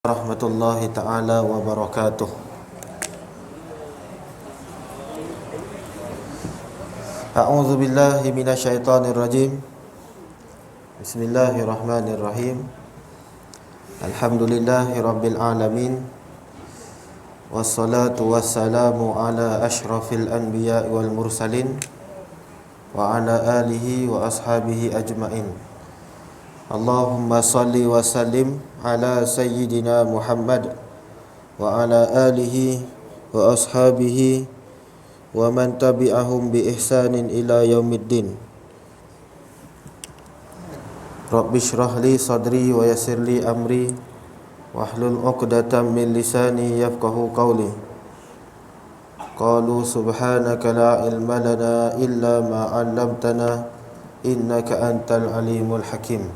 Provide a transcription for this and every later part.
Warahmatullahi ta'ala wabarakatuh. A'udzu billahi minasyaitonir rajim. Bismillahirrahmanirrahim. Alhamdulillahi rabbil alamin. Wassalatu wassalamu ala asyrafil anbiya'i wal mursalin wa ala alihi wa ashabihi ajmain. Allahumma salli wa sallim ala sayyidina Muhammad wa ala alihi wa ashabihi wa man tabi'ahum bi ihsanin ila yaumiddin. Rabbi shrah li sadri wa yassir li amri wahlul 'uqdatam min lisani yafqahu qawli. Qalu subhanaka la ilma lana illa ma 'allamtana innaka antal alimul hakim.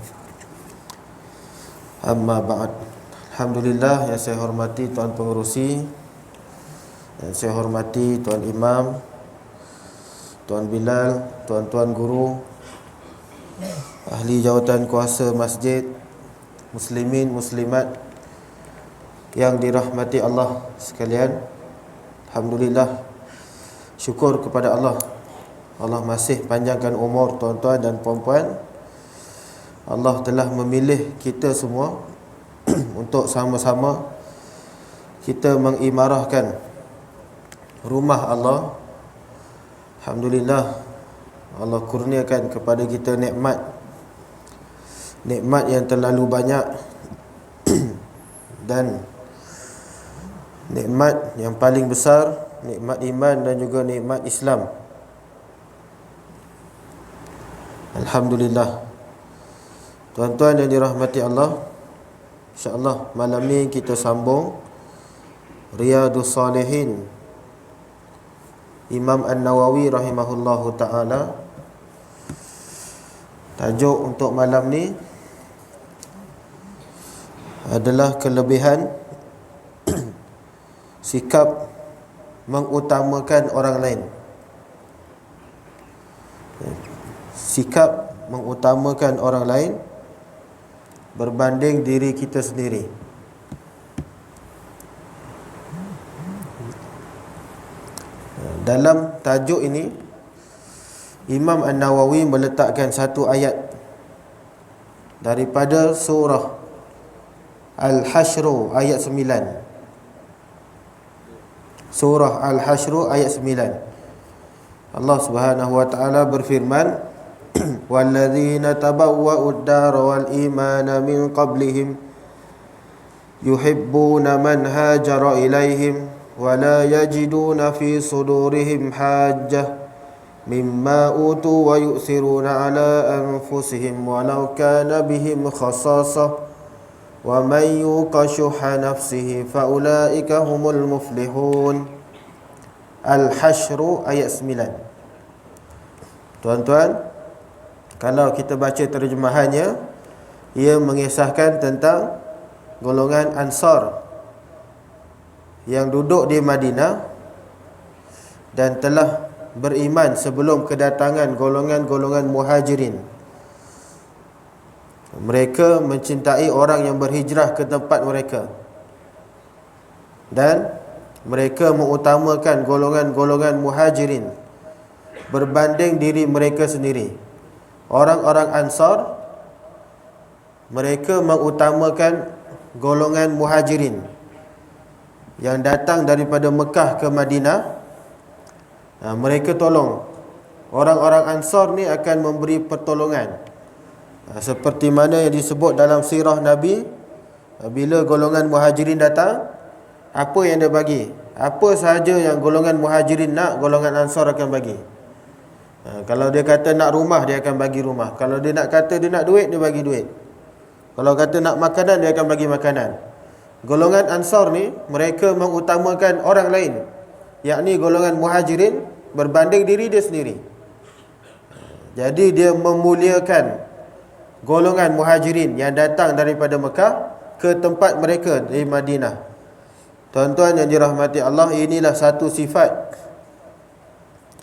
Amma ba'd. Alhamdulillah, yang saya hormati Tuan Pengerusi, yang saya hormati Tuan Imam, Tuan Bilal, Tuan-tuan guru, ahli jawatan kuasa masjid, muslimin, muslimat yang dirahmati Allah sekalian. Alhamdulillah, syukur kepada Allah. Allah masih panjangkan umur tuan-tuan dan puan-puan. Allah telah memilih kita semua untuk sama-sama kita mengimarahkan rumah Allah. Alhamdulillah, Allah kurniakan kepada kita nikmat yang terlalu banyak dan nikmat yang paling besar, nikmat iman dan juga nikmat Islam. Alhamdulillah. Tuan-tuan yang dirahmati Allah, insya-Allah malam ni kita sambung Riyadhus Salihin Imam An-Nawawi rahimahullahu ta'ala. Tajuk untuk malam ni adalah kelebihan sikap mengutamakan orang lain. Sikap mengutamakan orang lain berbanding diri kita sendiri. Dalam tajuk ini, Imam An-Nawawi meletakkan satu ayat daripada surah Al-Hashr ayat 9. Surah Al-Hashr ayat 9. Allah Subhanahu wa taala berfirman, وَالَّذِينَ تَبَوَّأُوا الدَّارَ وَالْإِيمَانَ مِنْ قَبْلِهِمْ يُحِبُّونَ مَنْ هَاجَرَ إِلَيْهِمْ وَلَا يَجِدُونَ فِي صُدُورِهِمْ حَاجَّةً مِمَّا أُوتُوا وَيُؤْثِرُونَ عَلَى أَنفُسِهِمْ وَلَوْ كَانَ بِهِمْ خَصَاصَةٌ وَمَنْ يُوقَ شُحَّ نَفْسِهِ فَأُولَئِكَ هُمُ الْمُفْلِحُونَ. Al-Hashr ayat 9. Tuan-tuan, kalau kita baca terjemahannya, ia mengisahkan tentang golongan Ansar yang duduk di Madinah dan telah beriman sebelum kedatangan golongan-golongan Muhajirin. Mereka mencintai orang yang berhijrah ke tempat mereka, dan mereka mengutamakan golongan-golongan Muhajirin berbanding diri mereka sendiri. Orang-orang Ansar, mereka mengutamakan golongan Muhajirin yang datang daripada Mekah ke Madinah. Mereka tolong. Orang-orang Ansar ni akan memberi pertolongan, seperti mana yang disebut dalam sirah Nabi. Bila golongan Muhajirin datang, apa yang dia bagi? Apa sahaja yang golongan Muhajirin nak, golongan Ansar akan bagi. Kalau dia kata nak rumah, dia akan bagi rumah. Kalau dia nak kata dia nak duit, dia bagi duit. Kalau kata nak makanan, dia akan bagi makanan. Golongan Ansar ni, mereka mengutamakan orang lain, yakni golongan Muhajirin berbanding diri dia sendiri. Jadi dia memuliakan golongan Muhajirin yang datang daripada Mekah ke tempat mereka di Madinah. Tuan-tuan yang dirahmati Allah, inilah satu sifat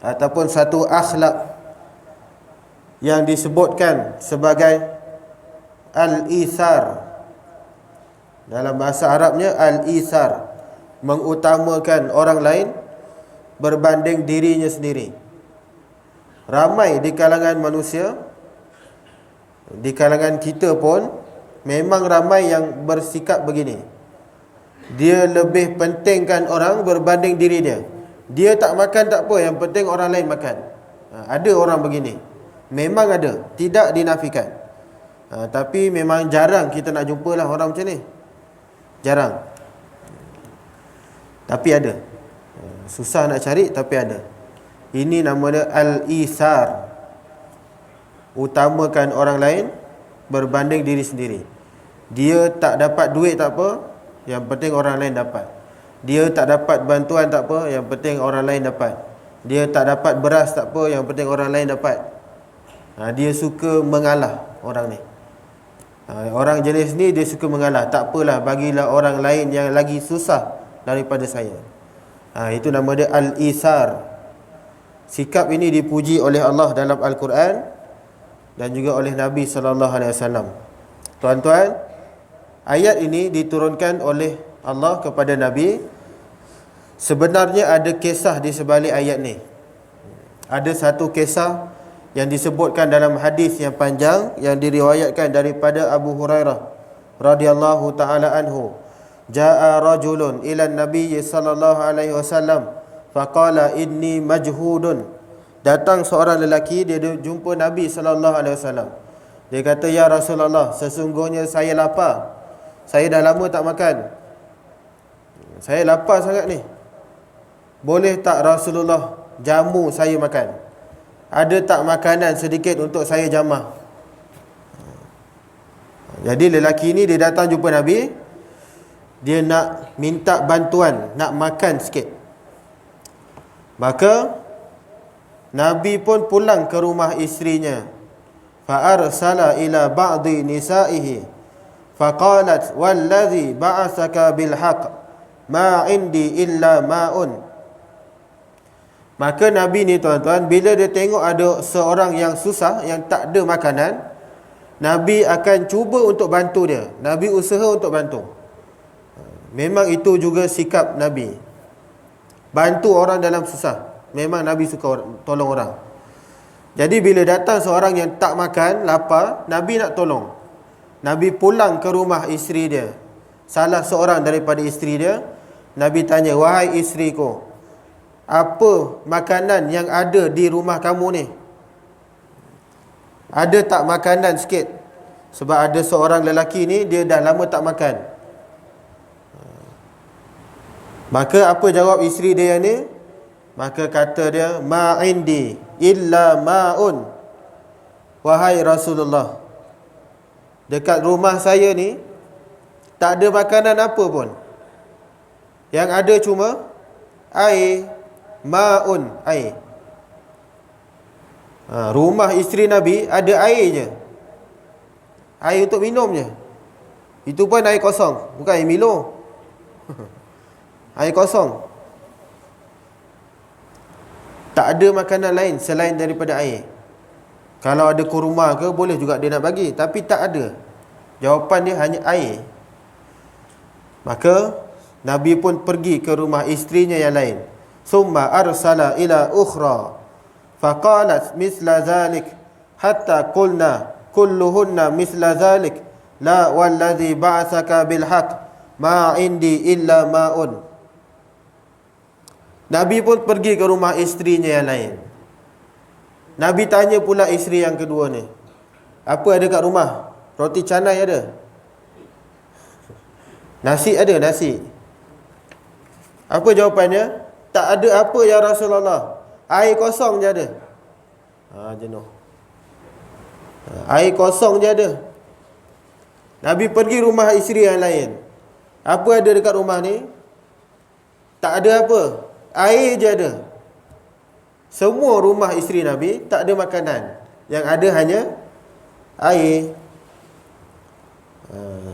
ataupun satu akhlak yang disebutkan sebagai al-ithar, Dalam bahasa Arabnya al-isar, mengutamakan orang lain berbanding dirinya sendiri. Ramai di kalangan manusia, di kalangan kita pun memang ramai yang bersikap begini. Dia lebih pentingkan orang berbanding diri dia. Dia tak makan tak apa, yang penting orang lain makan. Ada orang begini. Memang ada, tidak dinafikan. Tapi memang jarang kita nak jumpa lah orang macam ni. Jarang. Tapi ada. Susah nak cari tapi ada. Ini nama dia al-isar, utamakan orang lain berbanding diri sendiri. Dia tak dapat duit tak apa, yang penting orang lain dapat. Dia tak dapat bantuan tak apa, yang penting orang lain dapat. Dia tak dapat beras tak apa, yang penting orang lain dapat. Dia suka mengalah orang ni. Orang jenis ni dia suka mengalah. Tak apalah, bagilah orang lain yang lagi susah daripada saya. Itu nama dia al-isar. Sikap ini dipuji oleh Allah dalam Al-Quran dan juga oleh Nabi SAW. Tuan-tuan, ayat ini diturunkan oleh Allah kepada Nabi. Sebenarnya ada kisah di sebalik ayat ni. Ada satu kisah yang disebutkan dalam hadis yang panjang yang diriwayatkan daripada Abu Hurairah radhiyallahu taala anhu. Jaa rajulun ila Nabi sallallahu alaihi wasallam faqala inni majhudun. Datang seorang lelaki, dia jumpa Nabi sallallahu alaihi wasallam. Dia kata, ya Rasulullah, sesungguhnya saya lapar. Saya dah lama tak makan. Saya lapar sangat ni. Boleh tak Rasulullah jamu saya makan? Ada tak makanan sedikit untuk saya jamah? Jadi lelaki ni dia datang jumpa Nabi. Dia nak minta bantuan, nak makan sikit. Maka Nabi pun pulang ke rumah isterinya. Fa arsala ila ba'di nisaihi faqalat wallazi ba'athaka bil haqq ma indi illa ma'un. Maka Nabi ni tuan-tuan, bila dia tengok ada seorang yang susah, yang tak ada makanan, Nabi akan cuba untuk bantu dia. Nabi usaha untuk bantu. Memang itu juga sikap Nabi. Bantu orang dalam susah. Memang Nabi suka tolong orang. Jadi bila datang seorang yang tak makan, lapar, Nabi nak tolong. Nabi pulang ke rumah isteri dia. Salah seorang daripada isteri dia, Nabi tanya, wahai isteriku, apa makanan yang ada di rumah kamu ni? Ada tak makanan sikit? Sebab ada seorang lelaki ni, dia dah lama tak makan. Maka apa jawab isteri dia ni? Maka kata dia, ma indi illa ma'un. Wahai Rasulullah, dekat rumah saya ni tak ada makanan apa pun. Yang ada cuma air. Ma'un, air. Rumah isteri Nabi ada air je. Air untuk minum je. Itu pun air kosong, bukan air Milo. Air kosong. Tak ada makanan lain selain daripada air. Kalau ada kurma ke, boleh juga dia nak bagi. Tapi tak ada. Jawapan dia hanya air. Maka Nabi pun pergi ke rumah isterinya yang lain. Summa arsala ila ukhra faqalat misla zalik hatta qulna kulluhunna misla zalik la wallazi ba'athaka bil haqq ma indi illa ma'un. Nabi pun pergi ke rumah isterinya yang lain. Nabi tanya pula isteri yang kedua ni, apa ada kat rumah? Roti canai ada? Nasi ada, nasi. Apa jawapannya? Tak ada apa ya Rasulullah. Air kosong je ada. Jenuh. Air kosong je ada. Nabi pergi rumah isteri yang lain. Apa ada dekat rumah ni? Tak ada apa. Air je ada. Semua rumah isteri Nabi tak ada makanan. Yang ada hanya air.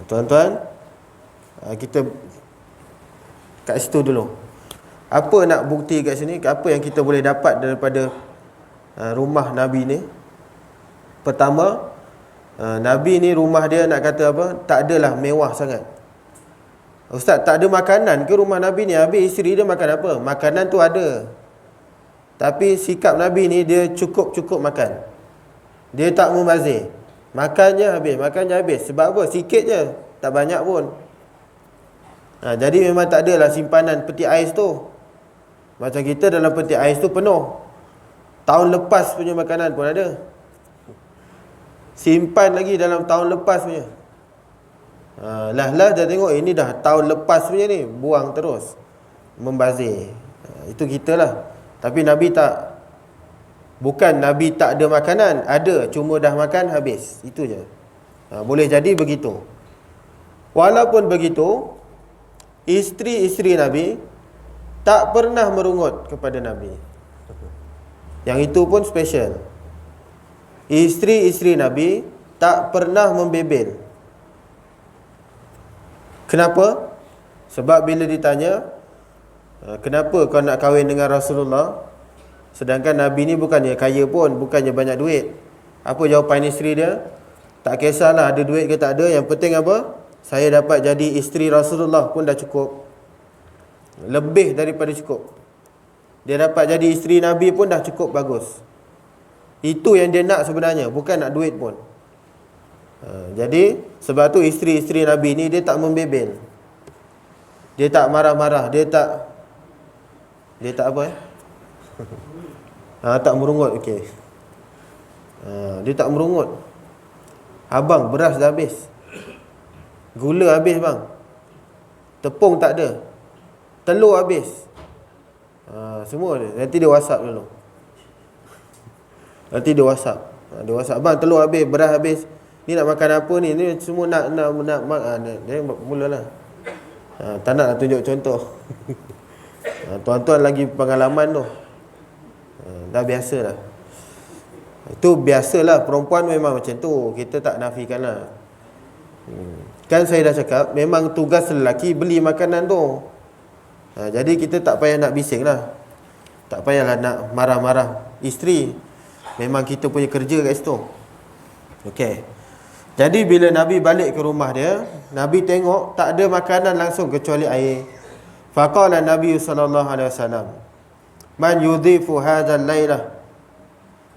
Tuan-tuan, kita kat situ dulu. Apa nak bukti kat sini? Apa yang kita boleh dapat daripada rumah Nabi ni? Pertama, Nabi ni rumah dia nak kata apa? Tak adalah mewah sangat. Ustaz, tak ada makanan ke rumah Nabi ni? Habis isteri dia makan apa? Makanan tu ada, tapi sikap Nabi ni dia cukup-cukup makan. Dia tak membazir. Makannya habis. Sebab apa? Sikit je, tak banyak pun. Jadi memang tak adalah simpanan peti ais tu. Macam kita dalam peti ais tu penuh. Tahun lepas punya makanan pun ada. Simpan lagi dalam tahun lepas punya. Lah dah tengok ini dah tahun lepas punya ni, buang terus, membazir. Itu kita lah. Tapi Nabi tak. Bukan Nabi tak ada makanan, ada, cuma dah makan habis. Itu je. Boleh jadi begitu. Walaupun begitu, isteri-isteri Nabi tak pernah merungut kepada Nabi. Yang itu pun special. Isteri-isteri Nabi tak pernah membebel. Kenapa? Sebab bila ditanya, kenapa kau nak kahwin dengan Rasulullah, sedangkan Nabi ni bukannya kaya pun, bukannya banyak duit. Apa jawapan isteri dia? Tak kisahlah ada duit ke tak ada, yang penting apa? Saya dapat jadi isteri Rasulullah pun dah cukup. Lebih daripada cukup. Dia dapat jadi isteri Nabi pun dah cukup bagus. Itu yang dia nak sebenarnya, bukan nak duit pun. Jadi sebab tu isteri-isteri Nabi ni dia tak membebel. Dia tak marah-marah, dia tak apa tak merungut. Okey. Dia tak merungut. Abang, beras dah habis. Gula habis bang. Tepung tak ada. Telur habis. Semua dia. Nanti dia WhatsApp dulu. Dia WhatsApp, bang, telur habis, beras habis. Ni nak makan apa ni? Ni semua nak dia mulalah. Tak nak tunjuk contoh. Tuan-tuan lagi pengalaman tu. Dah biasalah. Itu biasalah, perempuan memang macam tu. Kita tak nafikan lah. Kan saya dah cakap, memang tugas lelaki beli makanan tu. Jadi kita tak payah nak bising lah. Tak payahlah nak marah-marah isteri. Memang kita punya kerja kat situ. Okey. Jadi bila Nabi balik ke rumah dia, Nabi tengok tak ada makanan langsung kecuali air. Faqala Nabi sallallahu alaihi wasallam, "Man yudhifu hadzal lailah."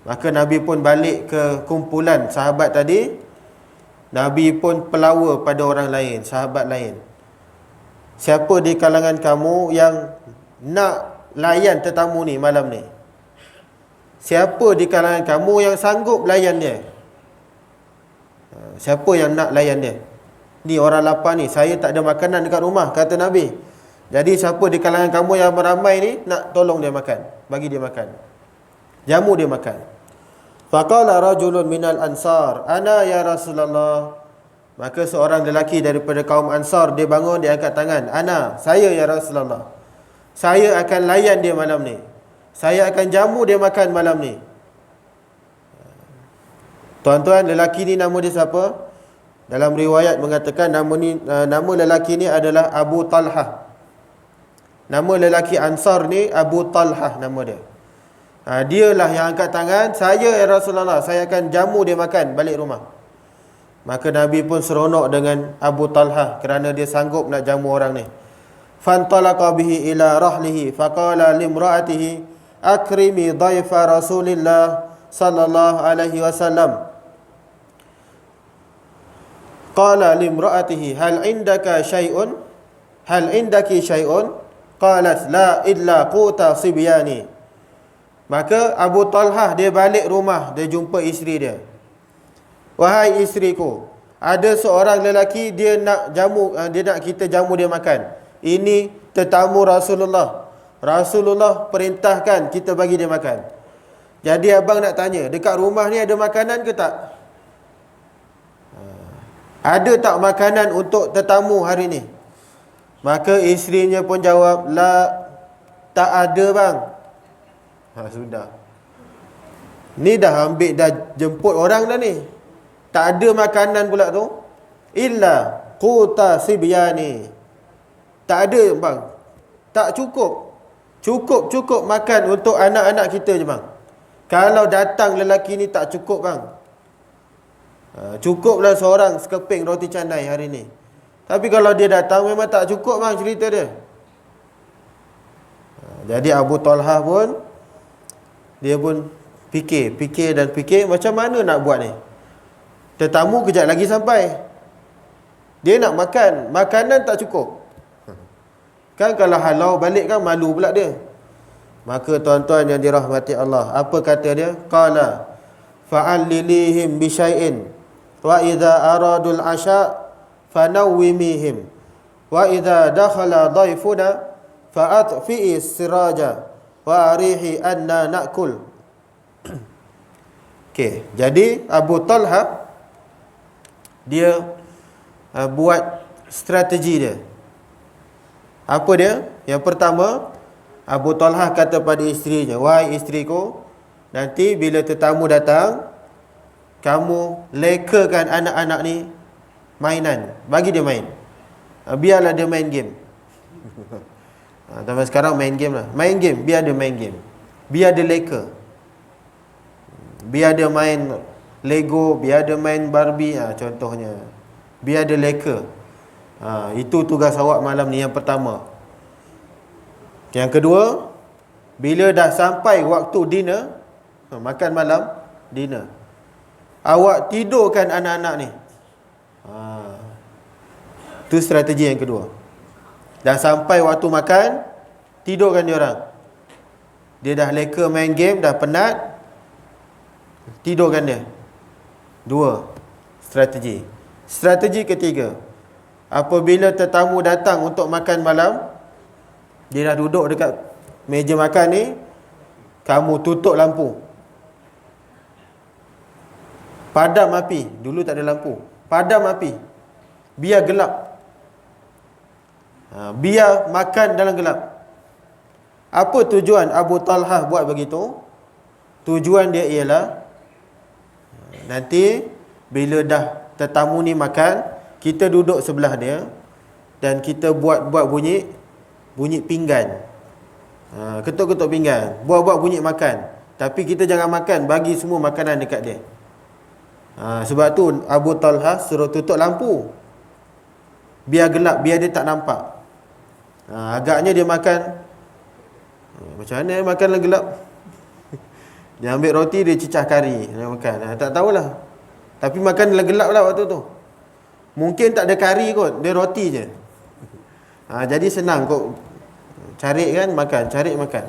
Maka Nabi pun balik ke kumpulan sahabat tadi. Nabi pun pelawa pada orang lain, sahabat lain. Siapa di kalangan kamu yang nak layan tetamu ni malam ni? Siapa di kalangan kamu yang sanggup layan dia? Siapa yang nak layan dia? Ni orang lapar ni, saya tak ada makanan dekat rumah, kata Nabi. Jadi siapa di kalangan kamu yang beramai ni nak tolong dia makan, bagi dia makan, jamu dia makan. Faqala rajulun minal ansar, ana ya Rasulullah. Maka seorang lelaki daripada kaum Ansar, dia bangun, dia angkat tangan, ana, saya ya Rasulullah. Saya akan layan dia malam ni. Saya akan jamu dia makan malam ni. Tuan-tuan, lelaki ni nama dia siapa? Dalam riwayat mengatakan nama lelaki ni adalah Abu Talhah. Nama lelaki Ansar ni Abu Talhah nama dia. Dialah yang angkat tangan, saya ya Rasulullah, saya akan jamu dia makan balik rumah. Maka Nabi pun seronok dengan Abu Talhah kerana dia sanggup nak jamu orang ni. Fantalaqa bihi ila rahlihi faqala limra'atihi akrimi dhaifa Rasulillah sallallahu alaihi wasallam. Qala limra'atihi hal indaka syai'un? Hal indaki syai'un? Qalat la illa quta sibyani. Maka Abu Talhah dia balik rumah, dia jumpa isteri dia. Wahai isteriku, ada seorang lelaki dia nak jamu, dia nak kita jamu dia makan. Ini tetamu Rasulullah. Rasulullah perintahkan kita bagi dia makan. Jadi abang nak tanya, dekat rumah ni ada makanan ke tak? Ada tak makanan untuk tetamu hari ni? Maka isterinya pun jawab, la, tak ada bang. Sudah. Ni dah ambil, dah jemput orang dah ni. Tak ada makanan pula tu. Illa quta sibyani. Tak ada bang. Tak cukup. Cukup makan untuk anak-anak kita je bang. Kalau datang lelaki ni tak cukup bang. Cukuplah seorang sekeping roti canai hari ni. Tapi kalau dia datang memang tak cukup bang cerita dia. Jadi Abu Talha pun dia pun fikir macam mana nak buat ni. Tetamu kejap lagi sampai. Dia nak makan, makanan tak cukup. Kan kalau halau balik kan malu pula dia. Maka tuan-tuan yang dirahmati Allah, apa kata dia? Qala fa'allilihim bi syai'in wa idza aradul asya' fanawwimihim wa idza dakhala dhaifuna fa'atfi'i siraja wa arihi anna na'kul. Okey, jadi Abu Talha dia buat strategi dia. Apa dia? Yang pertama, Abu Talha kata pada isterinya, wahai isteriku, nanti bila tetamu datang, kamu lekakan anak-anak ni mainan, bagi dia main. Biarlah dia main game. Tapi sekarang main game lah. Main game, biar dia main game. Biar dia leka. Biar dia main Lego, biar dia main Barbie, contohnya. Biar dia leka. Itu tugas awak malam ni yang pertama. Yang kedua, bila dah sampai waktu dinner, makan malam, dinner, awak tidurkan anak-anak ni. Itu strategi yang kedua. Dah sampai waktu makan, tidurkan dia orang. Dia dah leka main game, dah penat, tidurkan dia. Dua strategi. Strategi ketiga, apabila tetamu datang untuk makan malam, dia dah duduk dekat meja makan ni, kamu tutup lampu, padam api. Dulu tak ada lampu. Padam api, biar gelap. Biar makan dalam gelap. Apa tujuan Abu Talha buat begitu? Tujuan dia ialah, nanti bila dah tetamu ni makan, kita duduk sebelah dia dan kita buat bunyi pinggan. Ketuk-ketuk pinggan, buat bunyi makan. Tapi kita jangan makan, bagi semua makanan dekat dia. Sebab tu Abu Talha suruh tutup lampu, biar gelap, biar dia tak nampak. Agaknya dia makan, macam mana dia makan dalam gelap? Dia ambil roti, dia cicah kari, dia makan. Tak tahulah. Tapi makan dalam gelap lah waktu tu. Mungkin tak ada kari kot, dia roti je. Jadi senang kok. Cari kan makan, cari makan.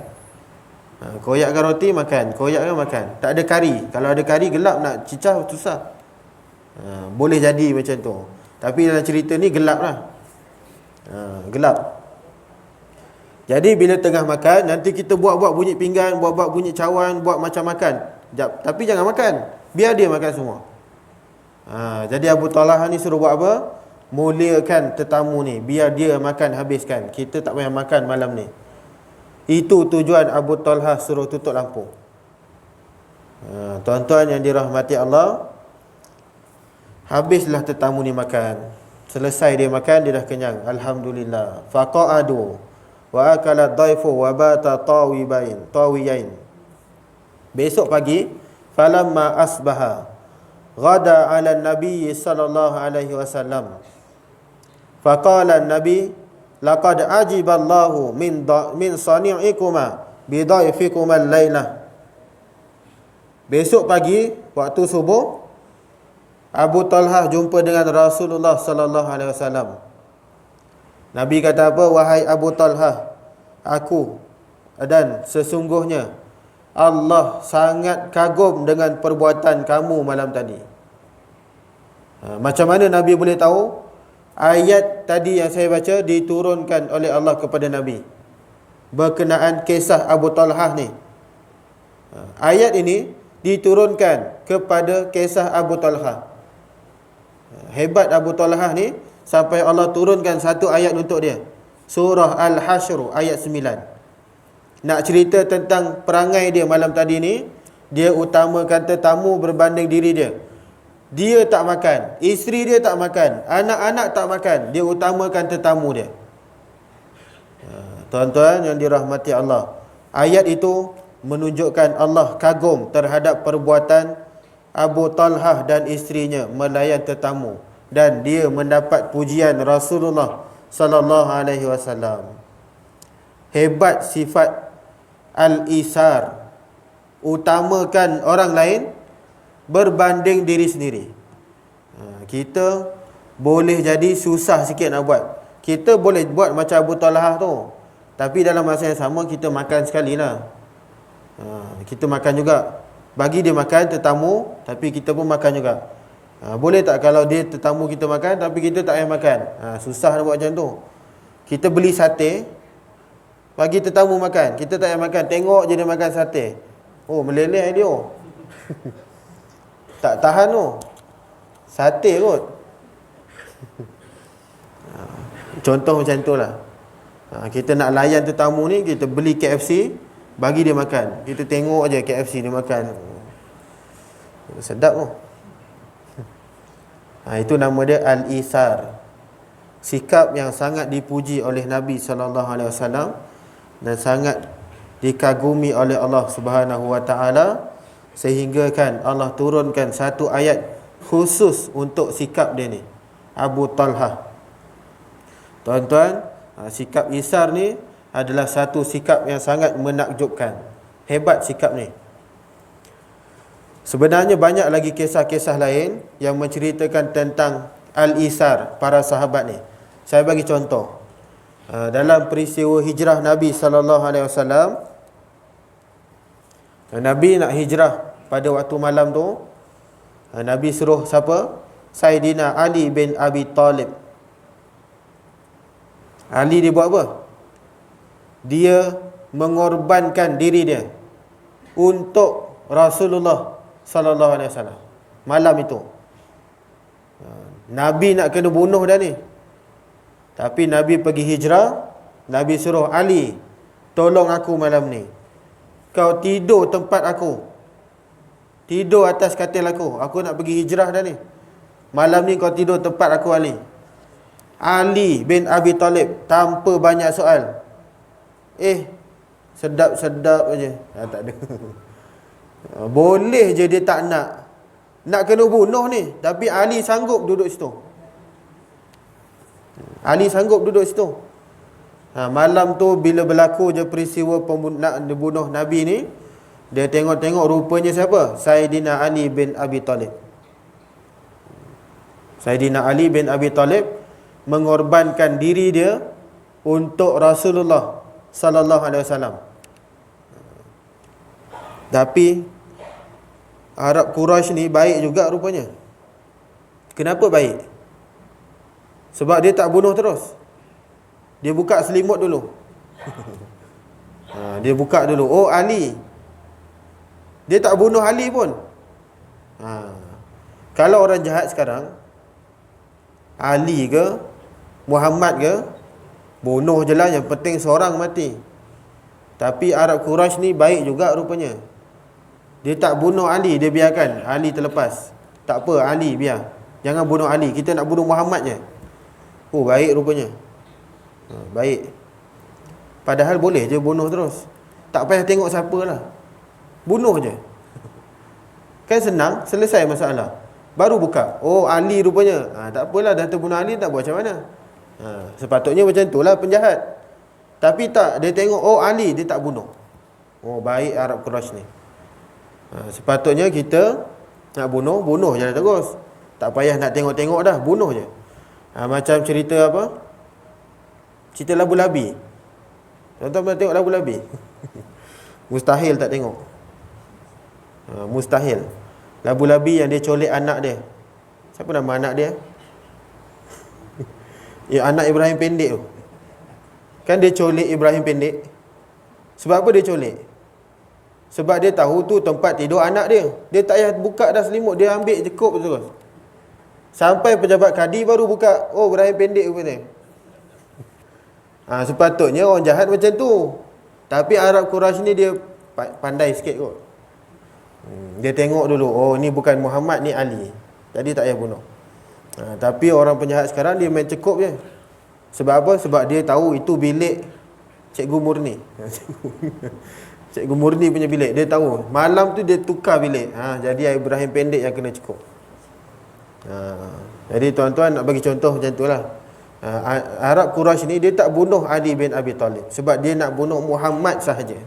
Koyakkan roti makan, koyakkan makan. Tak ada kari. Kalau ada kari gelap, nak cicah susah. Boleh jadi macam tu. Tapi dalam cerita ni gelap lah. Gelap. Jadi bila tengah makan, nanti kita buat bunyi pinggan, buat bunyi cawan, buat macam makan. Tapi jangan makan, biar dia makan semua. Jadi Abu Talha ni suruh buat apa? Muliakan tetamu ni, biar dia makan habiskan. Kita tak payah makan malam ni. Itu tujuan Abu Talha suruh tutup lampu. Tuan-tuan yang dirahmati Allah, habislah tetamu ni makan. Selesai dia makan, dia dah kenyang, alhamdulillah. Faqa'adu wa akala dhaifu wa bata tawiyain. Besok pagi, falamma asbaha ghada ala nabi sallallahu alaihi wasallam. Faqala nabi laqad ajiballahu min sani'ikuma bi dhaifikuma al-lailah. Besok pagi waktu subuh, Abu Talha jumpa dengan Rasulullah sallallahu alaihi wasallam. Nabi kata apa? Wahai Abu Talha, aku dan sesungguhnya Allah sangat kagum dengan perbuatan kamu malam tadi. Macam mana Nabi boleh tahu? Ayat tadi yang saya baca diturunkan oleh Allah kepada Nabi berkenaan kisah Abu Talha ni. Ayat ini diturunkan kepada kisah Abu Talha. Hebat Abu Talha ni, sampai Allah turunkan satu ayat untuk dia. Surah Al-Hashr ayat 9. Nak cerita tentang perangai dia malam tadi ni. Dia utamakan tetamu berbanding diri dia. Dia tak makan, isteri dia tak makan, anak-anak tak makan. Dia utamakan tetamu dia. Tuan-tuan yang dirahmati Allah, ayat itu menunjukkan Allah kagum terhadap perbuatan Abu Talha dan isterinya melayan tetamu. dan dia mendapat pujian Rasulullah sallallahu alaihi wasallam. Hebat sifat al-isar, utamakan orang lain berbanding diri sendiri. Kita boleh jadi susah sikit nak buat. Kita boleh buat macam Abu Talhah tu, tapi dalam masa yang sama kita makan sekali lah. Kita makan juga. Bagi dia makan tetamu, tapi kita pun makan juga. Boleh tak kalau dia tetamu kita makan, tapi kita tak payah makan? Susah nak buat macam tu. Kita beli sate, bagi tetamu makan, kita tak payah makan, tengok je dia makan sate. Oh, meleleh dia. Tak tahan tu. Sate kot. Contoh macam tu lah. Kita nak layan tetamu ni, kita beli KFC, bagi dia makan. Kita tengok je KFC dia makan. Sedap tu. Itu nama dia al-isar. Sikap yang sangat dipuji oleh Nabi SAW dan sangat dikagumi oleh Allah Subhanahu Wa Taala, sehingga kan Allah turunkan satu ayat khusus untuk sikap dia ni, Abu Talhah. Tuan-tuan, sikap isar ni adalah satu sikap yang sangat menakjubkan. Hebat sikap ni. Sebenarnya banyak lagi kisah-kisah lain yang menceritakan tentang al-isar para sahabat ni. Saya bagi contoh. Dalam peristiwa hijrah Nabi SAW, Nabi nak hijrah pada waktu malam tu, Nabi suruh siapa? Saidina Ali bin Abi Talib. Ali dia buat apa? Dia mengorbankan diri dia untuk Rasulullah sallallahu alaihi wasallam malam itu. Nabi nak kena bunuh dah ni, tapi Nabi pergi hijrah. Nabi suruh Ali, tolong aku malam ni, kau tidur tempat aku, tidur atas katil aku nak pergi hijrah dah ni. Malam ni kau tidur tempat aku Ali. Ali bin Abi Talib tanpa banyak soal, sedap-sedap aja. Tak ada. Boleh je dia tak nak kena bunuh ni, tapi Ali sanggup duduk situ. Ali sanggup duduk situ. Malam tu bila berlaku je peristiwa nak dibunuh Nabi ni, dia tengok-tengok rupanya siapa? Saidina Ali bin Abi Talib. Saidina Ali bin Abi Talib mengorbankan diri dia untuk Rasulullah sallallahu alaihi wasallam. Tapi Arab Quraisy ni baik juga rupanya. Kenapa baik? Sebab dia tak bunuh terus. Dia buka selimut dulu. Dia buka dulu. Oh, Ali. Dia tak bunuh Ali pun. Kalau orang jahat sekarang, Ali ke Muhammad ke, bunuh je lah, yang penting seorang mati. Tapi Arab Quraisy ni baik juga rupanya. Dia tak bunuh Ali, dia biarkan Ali terlepas. Tak apa, Ali biar, jangan bunuh Ali, kita nak bunuh Muhammad je. Oh, baik rupanya. Baik. Padahal boleh je bunuh terus, tak payah tengok siapa lah, bunuh je. Kan senang, selesai masalah. Baru buka, oh Ali rupanya. Tak apalah, dah terbunuh Ali, tak buat macam mana. Sepatutnya macam tu lah penjahat. Tapi tak, dia tengok, oh Ali, dia tak bunuh. Oh, baik Arab Quraisy ni. Sepatutnya kita nak bunuh je lah terus. Tak payah nak tengok-tengok dah, bunuh je. Macam cerita apa? Cerita Labu Labi. Tuan-tuan pernah tengok Labu Labi? Mustahil tak tengok. Mustahil. Labu Labi yang dia colek anak dia. Siapa nama anak dia? Ya, anak Ibrahim pendek tu. Kan dia colek Ibrahim pendek. Sebab apa dia colek? Sebab dia tahu tu tempat tidur anak dia. Dia tak payah buka dah selimut, dia ambil cukup terus. Sampai pejabat kadi baru buka, oh Ibrahim pendek rupanya. Sepatutnya orang jahat macam tu. Tapi Arab Quraisy ni dia pandai sikit kot. Dia tengok dulu, oh ni bukan Muhammad, ni Ali, jadi tak payah bunuh. Tapi orang penjahat sekarang dia main cekup je. Sebab apa? Sebab dia tahu itu bilik Cikgu Murni. Cikgu Murni punya bilik. Dia tahu malam tu dia tukar bilik. Jadi Ibrahim pendek yang kena cekup. Jadi tuan-tuan nak bagi contoh macam tu lah. Arab Quraisy ni dia tak bunuh Ali bin Abi Talib sebab dia nak bunuh Muhammad sahaja.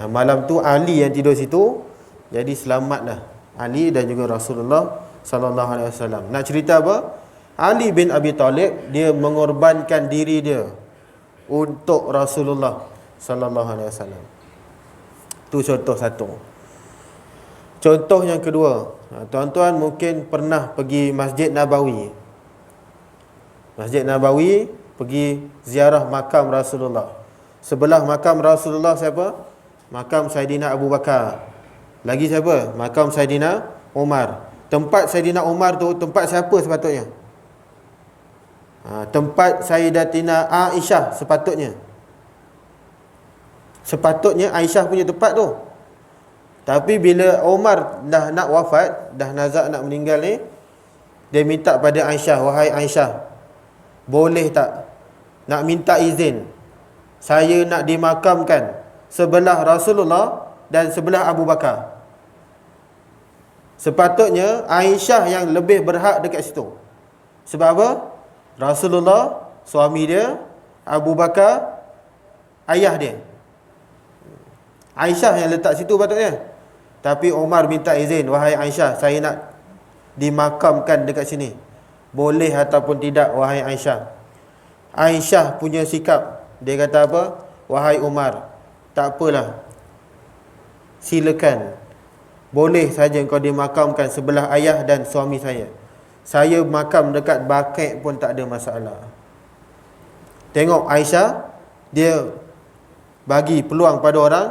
Malam tu Ali yang tidur situ, jadi selamatlah Ali dan juga Rasulullah sallallahu alaihi wasallam. Nak cerita apa? Ali bin Abi Talib dia mengorbankan diri dia untuk Rasulullah sallallahu alaihi wasallam. Tu contoh satu. Contoh yang kedua, tuan-tuan mungkin pernah pergi Masjid Nabawi. Masjid Nabawi, pergi ziarah makam Rasulullah. Sebelah makam Rasulullah siapa? Makam Saidina Abu Bakar. Lagi siapa? Makam Saidina Umar. Tempat Saidina Umar tu tempat siapa sepatutnya? Tempat Sayyidatina Aisyah sepatutnya. Sepatutnya Aisyah punya tempat tu. Tapi bila Umar dah nak wafat, dah nazak nak meninggal ni, dia minta pada Aisyah, wahai Aisyah, boleh tak nak minta izin saya nak dimakamkan sebelah Rasulullah dan sebelah Abu Bakar. Sepatutnya Aisyah yang lebih berhak dekat situ. Sebab apa? Rasulullah suami dia, Abu Bakar ayah dia. Aisyah yang letak situ patutnya. Tapi Umar minta izin, wahai Aisyah, saya nak dimakamkan dekat sini. Boleh ataupun tidak, wahai Aisyah. Aisyah punya sikap, dia kata apa? Wahai Umar, tak apalah, silakan, boleh saja kau dimakamkan sebelah ayah dan suami saya. Saya makam dekat Baqi' pun tak ada masalah. Tengok Aisyah, dia bagi peluang pada orang,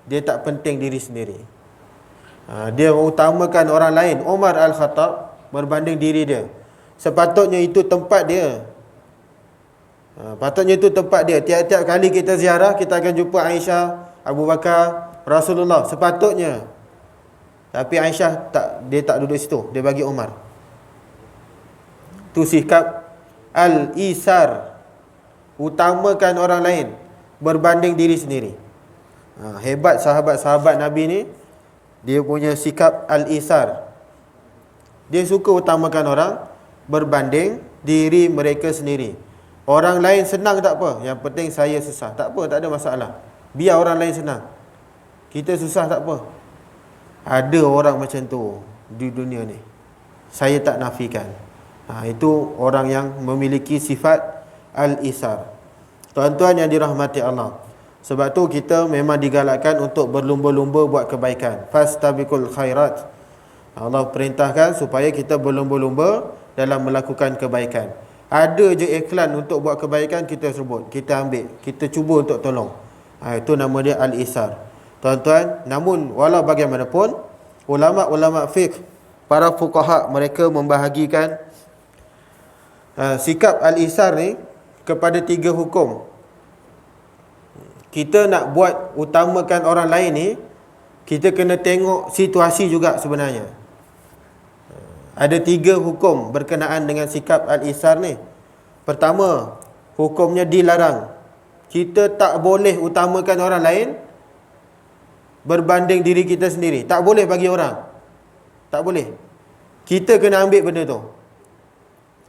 dia tak penting diri sendiri. Dia mengutamakan orang lain. Umar Al-Khattab berbanding diri dia. Sepatutnya itu tempat dia. Patutnya itu tempat dia. Tiap-tiap kali kita ziarah, kita akan jumpa Aisyah, Abu Bakar, Rasulullah. Sepatutnya. Tapi Aisyah dia tak duduk situ. Dia bagi Umar. Itu sikap Al-Isar. Utamakan orang lain berbanding diri sendiri. Hebat sahabat-sahabat Nabi ni, dia punya sikap Al-Isar. Dia suka utamakan orang berbanding diri mereka sendiri. Orang lain senang tak apa, yang penting saya susah. Tak apa, tak ada masalah. Biar orang lain senang, kita susah tak apa. Ada orang macam tu di dunia ni, saya tak nafikan. Itu orang yang memiliki sifat Al-Isar. Tuan-tuan yang dirahmati Allah, sebab tu kita memang digalakkan untuk berlumba-lumba buat kebaikan. Fastabiqul khairat. Allah perintahkan supaya kita berlumba-lumba dalam melakukan kebaikan. Ada je iklan untuk buat kebaikan, kita sebut, kita ambil, kita cuba untuk tolong. Itu nama dia Al-Isar. Tuan-tuan, namun walau bagaimanapun, ulama-ulama fiqh, para fuqaha, mereka membahagikan sikap Al-Isar ni kepada 3 hukum. Kita nak buat utamakan orang lain ni, kita kena tengok situasi juga sebenarnya. Ada 3 hukum berkenaan dengan sikap Al-Isar ni. Pertama, hukumnya dilarang. Kita tak boleh utamakan orang lain berbanding diri kita sendiri. Tak boleh bagi orang. Tak boleh. Kita kena ambil benda tu.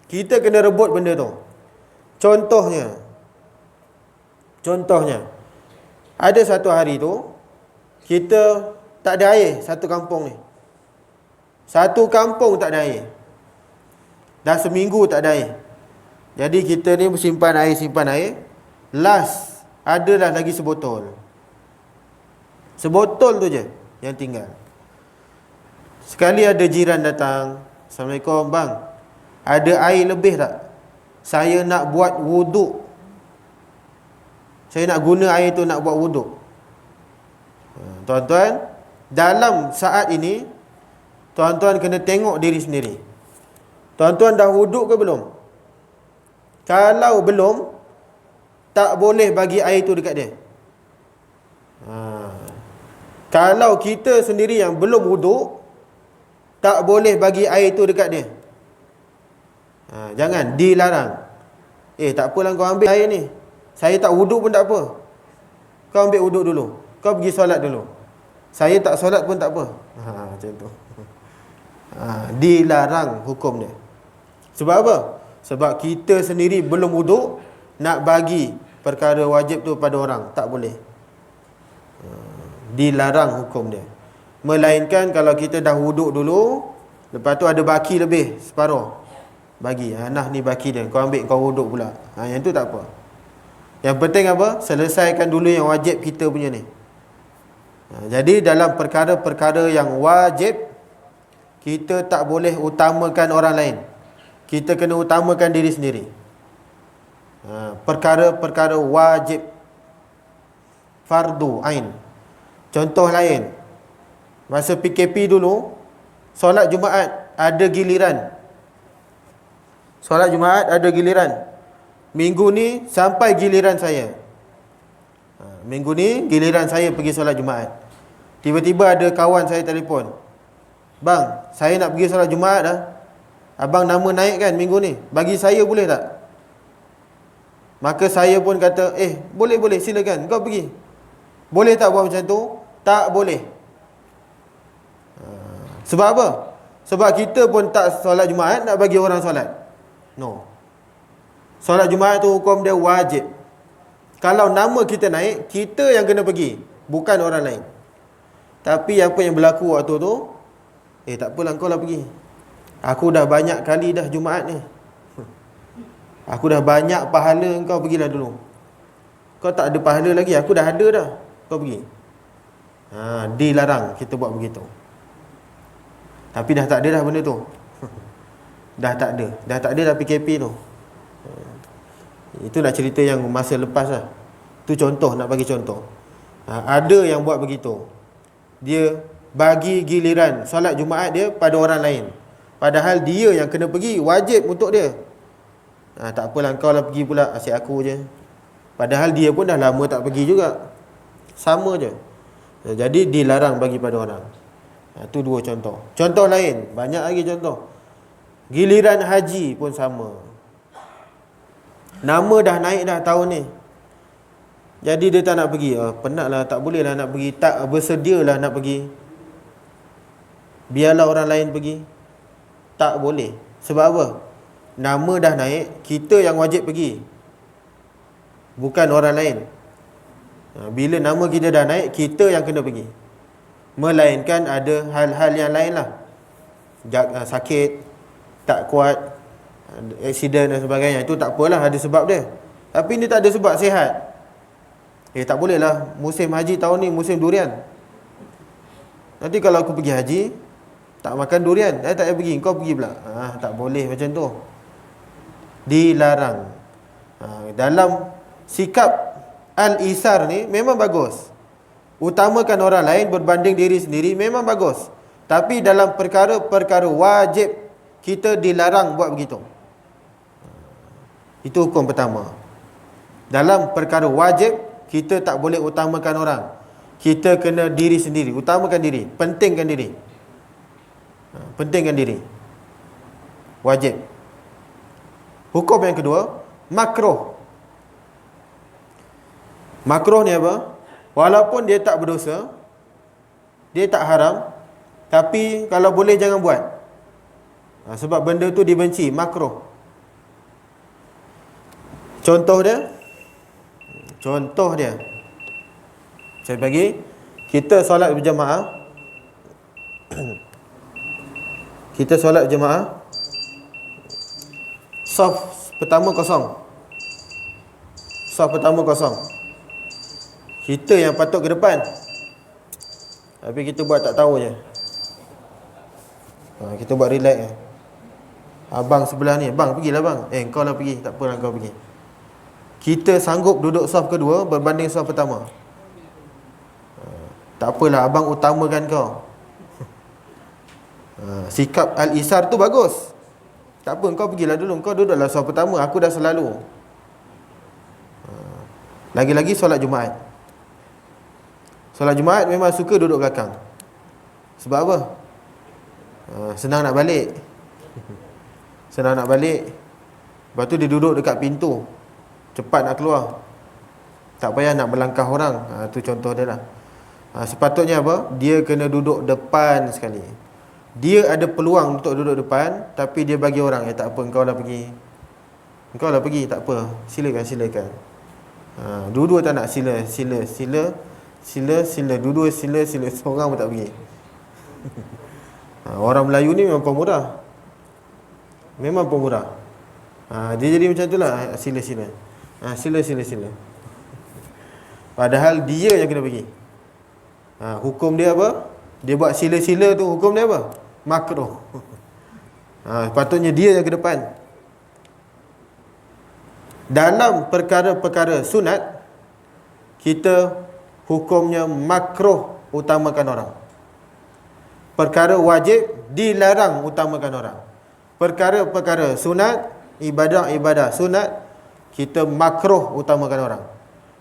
Kita kena rebut benda tu. Contohnya, ada satu hari tu, kita tak ada air satu kampung ni. Satu kampung tak ada air. Dah seminggu tak ada air. Jadi kita ni simpan air. Last, adalah lagi sebotol. Sebotol tu je yang tinggal. Sekali ada jiran datang, Assalamualaikum bang, ada air lebih tak? Saya nak buat wuduk. Saya nak guna air tu nak buat wuduk. Tuan-tuan, dalam saat ini, tuan-tuan kena tengok diri sendiri. Tuan-tuan dah wuduk ke belum? Kalau belum, tak boleh bagi air tu dekat dia. Kalau kita sendiri yang belum wuduk, tak boleh bagi air tu dekat dia. Jangan, dilarang. Tak apalah kau ambil air ni, saya tak wuduk pun tak apa. Kau ambil wuduk dulu, kau pergi solat dulu, saya tak solat pun tak apa. Macam tu. Dilarang hukum dia. Sebab apa? Sebab kita sendiri belum wuduk, nak bagi perkara wajib tu pada orang, tak boleh. Dilarang hukum dia. Melainkan kalau kita dah wuduk dulu, lepas tu ada baki lebih separuh, bagi, nah ni baki dia, kau ambil, kau wuduk pula. Yang tu tak apa. Yang penting apa? Selesaikan dulu yang wajib kita punya ni. Jadi dalam perkara-perkara yang wajib, kita tak boleh utamakan orang lain. Kita kena utamakan diri sendiri. Perkara-perkara wajib, fardu ain. Contoh lain, masa PKP dulu, solat Jumaat ada giliran. Solat Jumaat ada giliran. Minggu ni sampai giliran saya. Minggu ni giliran saya pergi solat Jumaat. Tiba-tiba ada kawan saya telefon, "Bang, saya nak pergi solat Jumaat dah. Abang nama naik kan minggu ni, bagi saya boleh tak?" Maka saya pun kata, boleh, silakan, kau pergi. Boleh tak buat macam tu? Tak boleh. Sebab apa? Sebab kita pun tak solat Jumaat, nak bagi orang solat. No. Solat Jumaat tu hukum dia wajib. Kalau nama kita naik, kita yang kena pergi, bukan orang lain. Tapi apa yang berlaku waktu tu, tak apalah, kau lah pergi. Aku dah banyak kali dah Jumaat ni. Aku dah banyak pahala, kau pergilah dulu. Kau tak ada pahala lagi, aku dah ada dah, kau pergi. Dilarang kita buat begitu. Tapi dah tak ada dah benda tu. Dah tak ada dah PKP tu. Itu nak cerita yang masa lepas lah. Tu contoh, nak bagi contoh. Ada yang buat begitu. Dia bagi giliran solat Jumaat dia pada orang lain, padahal dia yang kena pergi, wajib untuk dia. Tak apalah, kau lah pergi pula, asyik aku je. Padahal dia pun dah lama tak pergi juga. Sama je. Jadi dilarang bagi pada orang. Itu dua contoh. Contoh lain, banyak lagi contoh. Giliran haji pun sama. Nama dah naik dah tahun ni, jadi dia tak nak pergi. Penat lah, tak boleh lah nak pergi, tak bersedia lah nak pergi. Biarlah orang lain pergi. Tak boleh. Sebab apa? Nama dah naik, kita yang wajib pergi, bukan orang lain. Bila nama kita dah naik, kita yang kena pergi. Melainkan ada hal-hal yang lain lah. Sakit, tak kuat, aksiden dan sebagainya, itu tak apalah, ada sebab dia. Tapi ni tak ada sebab, sihat. Tak boleh lah, musim haji tahun ni musim durian. Nanti kalau aku pergi haji, tak makan durian, tak payah pergi, kau pergi pula. Tak boleh macam tu. Dilarang. Dalam sikap al-isar ni memang bagus. Utamakan orang lain berbanding diri sendiri memang bagus. Tapi dalam perkara-perkara wajib, kita dilarang buat begitu. Itu hukum pertama. Dalam perkara wajib, kita tak boleh utamakan orang. Kita kena diri sendiri, utamakan diri, pentingkan diri. Pentingkan diri. Wajib. Hukum yang kedua, makruh. Makruh ni apa? Walaupun dia tak berdosa, dia tak haram, tapi kalau boleh jangan buat. Sebab benda tu dibenci, makruh. Contoh dia, saya bagi, kita solat berjamaah. Kita solat berjamaah, saf pertama kosong. Saf pertama kosong. Kita yang patut ke depan, tapi kita buat tak tahu je. Kita buat relax je. Abang sebelah ni, bang pergilah bang. Kau lah pergi, tak apalah kau pergi. Kita sanggup duduk saf kedua berbanding saf pertama. Tak apalah, abang utamakan kau. Sikap al-isar tu bagus. Tak apa, kau pergilah dulu, kau duduklah saf pertama, aku dah selalu. Lagi-lagi solat Jumaat. Solat Jumaat memang suka duduk belakang. Sebab apa? Senang nak balik. Senang nak balik. Lepas tu dia duduk dekat pintu, cepat nak keluar, tak payah nak melangkah orang. Tu contoh dia lah. Sepatutnya apa? Dia kena duduk depan sekali. Dia ada peluang untuk duduk depan, tapi dia bagi orang, tak apa, engkau lah pergi, tak apa, silakan. Dua-dua tak nak, sila, dua-dua sila, seorang pun tak pergi. Orang Melayu ni memang pemurah. Dia jadi macam tu lah, sila. Sila. Padahal dia yang kena pergi. Hukum dia apa? Dia buat sila tu, hukum dia apa? Makruh. Patutnya dia yang ke depan. Dalam perkara-perkara sunat, kita hukumnya makruh utamakan orang. Perkara wajib dilarang utamakan orang. Perkara-perkara sunat, ibadah sunat, kita makruh utamakan orang.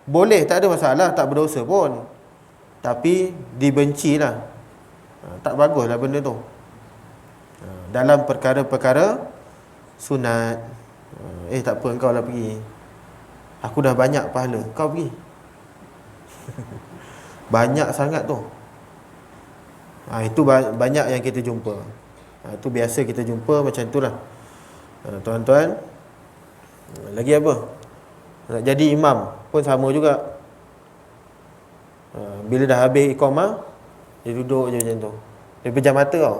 Boleh, tak ada masalah, tak berdosa pun, tapi dibencilah. Tak baguslah benda tu. Dalam perkara-perkara sunat, tak apa, engkau lah pergi, aku dah banyak pahala, kau pergi. Banyak sangat tu. Itu banyak yang kita jumpa. Itu biasa kita jumpa macam itulah. Tuan-tuan, lagi apa? Nak jadi imam pun sama juga. Bila dah habis iqamah, dia duduk je macam tu. Dia pejam mata tau.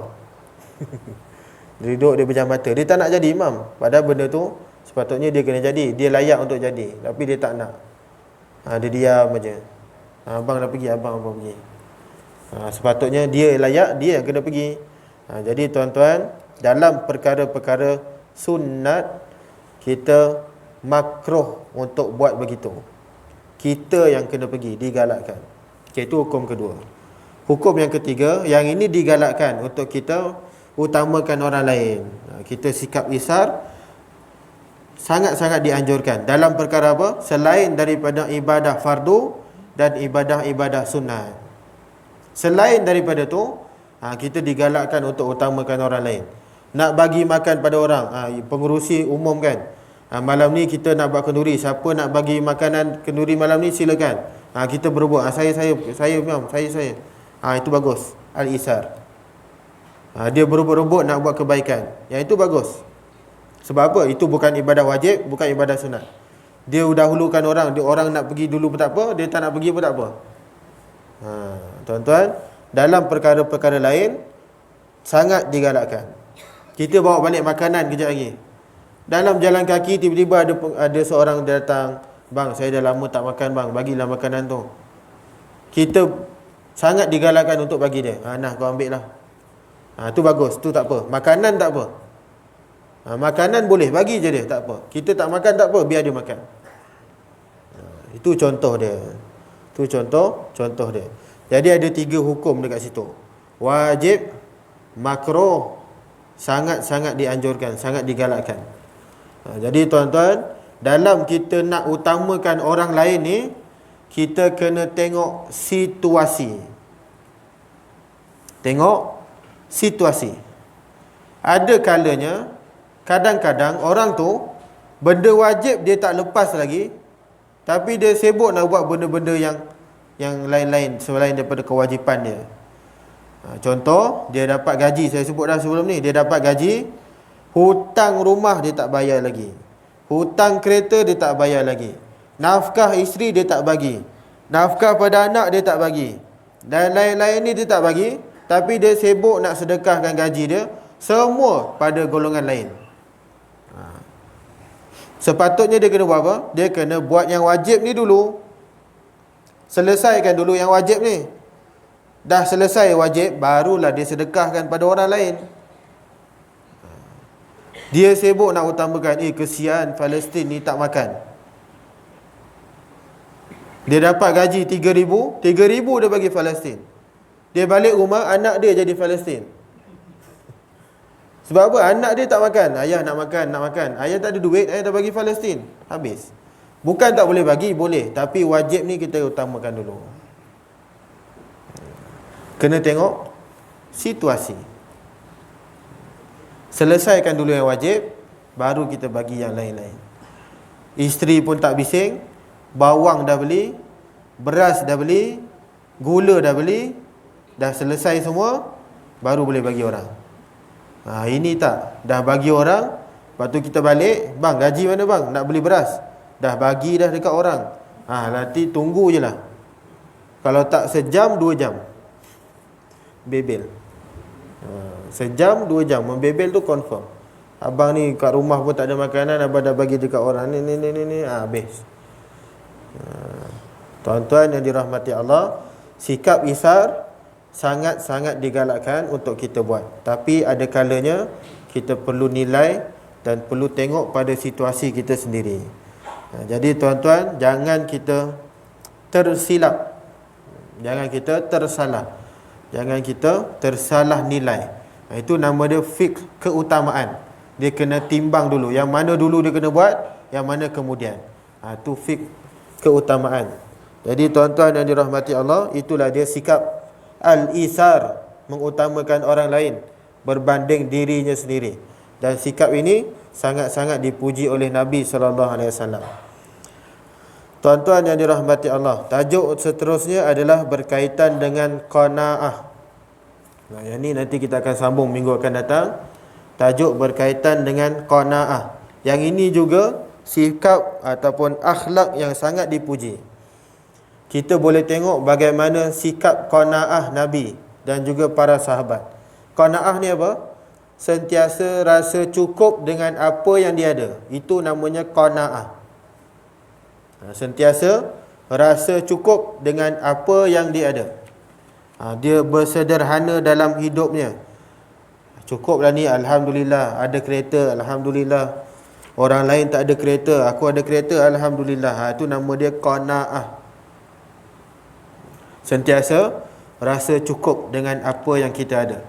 Dia duduk, dia pejam mata. Dia tak nak jadi imam. Padahal benda tu sepatutnya dia kena jadi. Dia layak untuk jadi, tapi dia tak nak. Dia diam aja. Abang dah pergi, abang pergi. Sepatutnya dia layak, dia yang kena pergi. Jadi tuan-tuan, dalam perkara-perkara sunat, kita makruh untuk buat begitu. Kita yang kena pergi, digalakkan. Itu hukum kedua. Hukum yang ketiga, yang ini digalakkan untuk kita utamakan orang lain. Kita sikap isar, sangat-sangat dianjurkan. Dalam perkara apa? Selain daripada ibadah fardu dan ibadah-ibadah sunat. Selain daripada tu, kita digalakkan untuk utamakan orang lain. Nak bagi makan pada orang, pengurusi umum kan, malam ni kita nak buat kenduri, siapa nak bagi makanan kenduri malam ni silakan. Kita berebut, saya. Itu bagus, al-isar. Dia berebut-rebut nak buat kebaikan, yang itu bagus. Sebab apa? Itu bukan ibadah wajib, bukan ibadah sunat. Dia dahulukan orang, orang nak pergi dulu pun tak apa, dia tak nak pergi pun tak apa. Tuan-tuan, dalam perkara-perkara lain sangat digalakkan. Kita bawa balik makanan kejap lagi, dalam jalan kaki tiba-tiba ada seorang datang, bang, saya dah lama tak makan bang, bagilah makanan tu. Kita sangat digalakkan untuk bagi dia. Nah, kau ambil lah. Tu bagus, tu tak apa. Makanan tak apa. Makanan boleh, bagi je dia, tak apa. Kita tak makan tak apa, biar dia makan. Itu contoh dia. Itu contoh dia. Jadi ada 3 hukum dekat situ. Wajib, makruh, sangat-sangat dianjurkan, sangat digalakkan. Jadi tuan-tuan, dalam kita nak utamakan orang lain ni, kita kena tengok situasi. Ada kalanya, kadang-kadang orang tu benda wajib dia tak lepas lagi, tapi dia sibuk nak buat benda-benda yang lain-lain selain daripada kewajipan dia. Contoh, dia dapat gaji, saya sebut dah sebelum ni, dia dapat gaji, hutang rumah dia tak bayar lagi, hutang kereta dia tak bayar lagi, nafkah isteri dia tak bagi, nafkah pada anak dia tak bagi, dan lain-lain ni dia tak bagi, tapi dia sibuk nak sedekahkan gaji dia semua pada golongan lain. Sepatutnya dia kena buat apa? Dia kena buat yang wajib ni dulu. Selesaikan dulu yang wajib ni. Dah selesai wajib, barulah dia sedekahkan pada orang lain. Dia sibuk nak utamakan, kesian Palestin ni tak makan. Dia dapat gaji 3,000 dia bagi Palestin. Dia balik rumah, anak dia jadi Palestin. Sebab apa? Anak dia tak makan. Ayah nak makan. Ayah tak ada duit, ayah dah bagi Palestin. Habis. Bukan tak boleh bagi, boleh. Tapi wajib ni kita utamakan dulu. Kena tengok situasi. Selesaikan dulu yang wajib, baru kita bagi yang lain-lain. Isteri pun tak bising, bawang dah beli, beras dah beli, gula dah beli, dah selesai semua, baru boleh bagi orang. Ini tak, dah bagi orang, lepas tu kita balik, bang gaji mana bang, nak beli beras, dah bagi dah dekat orang. Nanti tunggu je lah. Kalau tak sejam 2 jam bebel. Sejam 2 jam membebel tu confirm. Abang ni kat rumah pun tak ada makanan, abang dah bagi dekat orang ni habis. Tuan-tuan yang dirahmati Allah, sikap isar sangat-sangat digalakkan untuk kita buat. Tapi ada kalanya kita perlu nilai dan perlu tengok pada situasi kita sendiri. Jadi tuan-tuan, jangan kita tersilap, jangan kita tersalah, jangan kita tersalah nilai. Itu nama dia fiqh keutamaan. Dia kena timbang dulu, yang mana dulu dia kena buat, yang mana kemudian. Itu fiqh keutamaan. Jadi tuan-tuan yang dirahmati Allah, itulah dia sikap al-isar, mengutamakan orang lain berbanding dirinya sendiri. Dan sikap ini sangat-sangat dipuji oleh Nabi SAW. Tuan-tuan yang dirahmati Allah, tajuk seterusnya adalah berkaitan dengan qanaah. Yang ini nanti kita akan sambung minggu akan datang. Tajuk berkaitan dengan qanaah. Yang ini juga sikap ataupun akhlak yang sangat dipuji. Kita boleh tengok bagaimana sikap qanaah Nabi dan juga para sahabat. Qanaah ni apa? Sentiasa rasa cukup dengan apa yang dia ada. Itu namanya qanaah. Sentiasa rasa cukup dengan apa yang dia ada. Dia bersederhana dalam hidupnya. Cukuplah ni, alhamdulillah. Ada kereta, alhamdulillah. Orang lain tak ada kereta, aku ada kereta, alhamdulillah. Itu nama dia qanaah. Sentiasa rasa cukup dengan apa yang kita ada.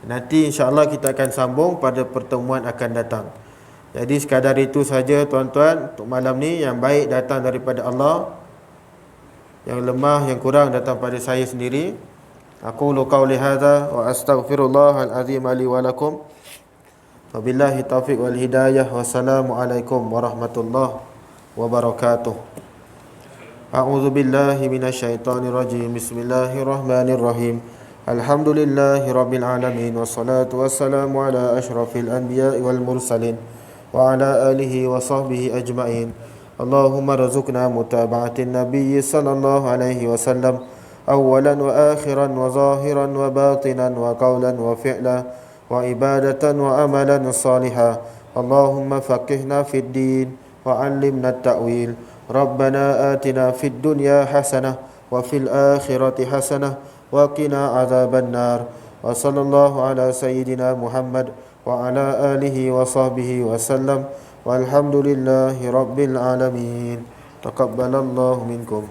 Nanti insya-Allah kita akan sambung pada pertemuan akan datang. Jadi sekadar itu saja tuan-tuan untuk malam ni. Yang baik datang daripada Allah, yang lemah, yang kurang datang pada saya sendiri. Aku qauli hadza wa astaghfirullahal azim li wa lakum. Wabillahi taufiq wal hidayah. Wassalamualaikum warahmatullahi wabarakatuh. A'udzu billahi minasyaitonir rajim. Bismillahirrahmanirrahim. Alhamdulillahi rabbil alamin wassalatu wassalamu ala asyrafil anbiya'i wal mursalin wa ala alihi wa sahbihi ajma'in. Allahumma rzuqna mutaba'atin nabiyyi sallallahu alaihi wasallam awalan wa akhiran wa zahiran wa batinan wa qawlan wa fi'lan wa ibadatan wa amalan salihah. Allahumma faqihna fid din wa 'allimna at-ta'wil. Rabbana atina fid dunya hasanah wa fil akhirati hasanah wa qina adzaban nar. Wa sallallahu ala sayyidina Muhammad wa ala alihi wa sahbihi wa sallam. Walhamdulillahi rabbil alamin. Taqabbalallahu minkum.